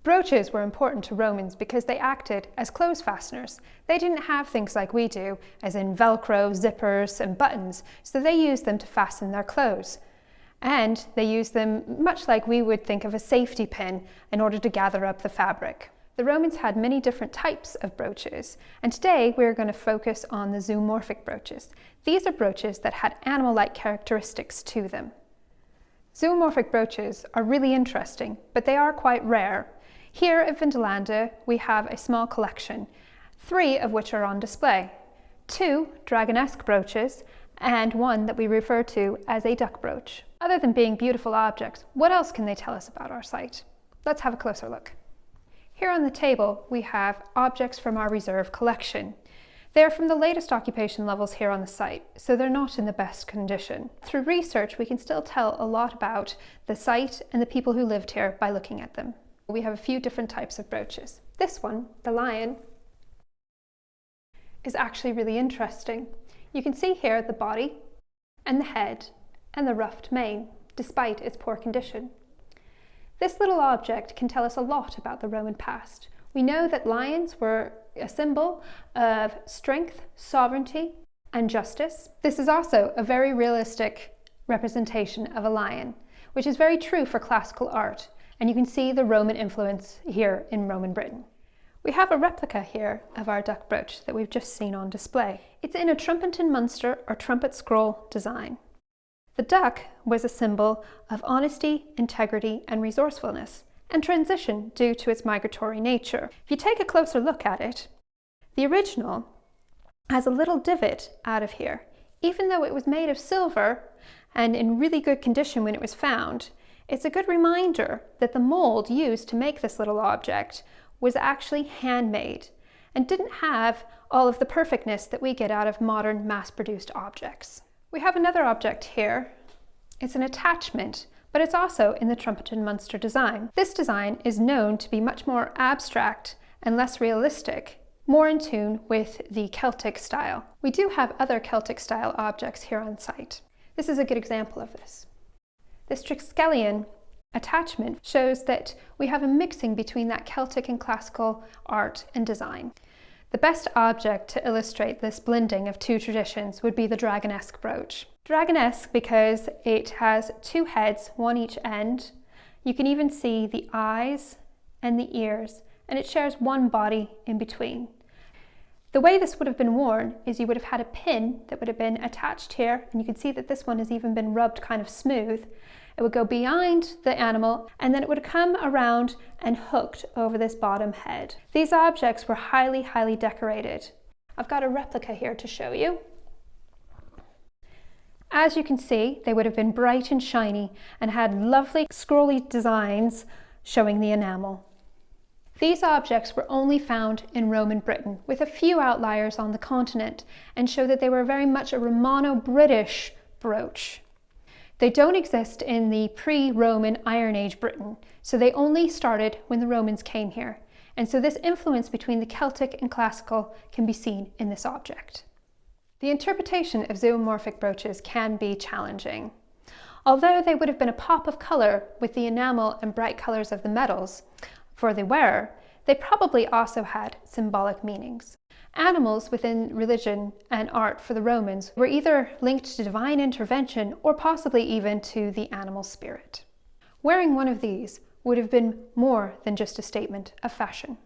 Brooches were important to Romans because they acted as clothes fasteners. They didn't have things like we do, as in Velcro, zippers, and buttons, so they used them to fasten their clothes. And they used them much like we would think of a safety pin in order to gather up the fabric. The Romans had many different types of brooches, and today we're going to focus on the zoomorphic brooches. These are brooches that had animal-like characteristics to them. Zoomorphic brooches are really interesting, but they are quite rare. Here at Vindolanda, we have a small collection, 3 of which are on display. 2 dragonesque brooches, and 1 that we refer to as a duck brooch. Other than being beautiful objects, what else can they tell us about our site? Let's have a closer look. Here on the table, we have objects from our reserve collection. They're from the latest occupation levels here on the site, so they're not in the best condition. Through research, we can still tell a lot about the site and the people who lived here by looking at them. We have a few different types of brooches. This one, the lion, is actually really interesting. You can see here the body and the head and the ruffed mane, despite its poor condition. This little object can tell us a lot about the Roman past. We know that lions were a symbol of strength, sovereignty, and justice. This is also a very realistic representation of a lion, which is very true for classical art. And you can see the Roman influence here in Roman Britain. We have a replica here of our duck brooch that we've just seen on display. It's in a trumpeton munster or trumpet scroll design. The duck was a symbol of honesty, integrity, and resourcefulness, and transition due to its migratory nature. If you take a closer look at it, the original has a little divot out of here. Even though it was made of silver and in really good condition when it was found, it's a good reminder that the mold used to make this little object was actually handmade and didn't have all of the perfectness that we get out of modern mass-produced objects. We have another object here. It's an attachment, but it's also in the trumpeton munster design. This design is known to be much more abstract and less realistic, more in tune with the Celtic style. We do have other Celtic style objects here on site. This is a good example of this. This Triskelion attachment shows that we have a mixing between that Celtic and classical art and design. The best object to illustrate this blending of 2 traditions would be the dragonesque brooch. Dragonesque because it has 2 heads, 1 each end. You can even see the eyes and the ears, and it shares 1 body in between. The way this would have been worn is you would have had a pin that would have been attached here, and you can see that this one has even been rubbed kind of smooth. It would go behind the animal, and then it would come around and hooked over this bottom head. These objects were highly, highly decorated. I've got a replica here to show you. As you can see, they would have been bright and shiny and had lovely scrolly designs showing the enamel. These objects were only found in Roman Britain, with a few outliers on the continent, and show that they were very much a Romano-British brooch. They don't exist in the pre-Roman Iron Age Britain, so they only started when the Romans came here. And so this influence between the Celtic and classical can be seen in this object. The interpretation of zoomorphic brooches can be challenging. Although they would have been a pop of color with the enamel and bright colors of the metals for the wearer, they probably also had symbolic meanings. Animals within religion and art for the Romans were either linked to divine intervention or possibly even to the animal spirit. Wearing one of these would have been more than just a statement of fashion.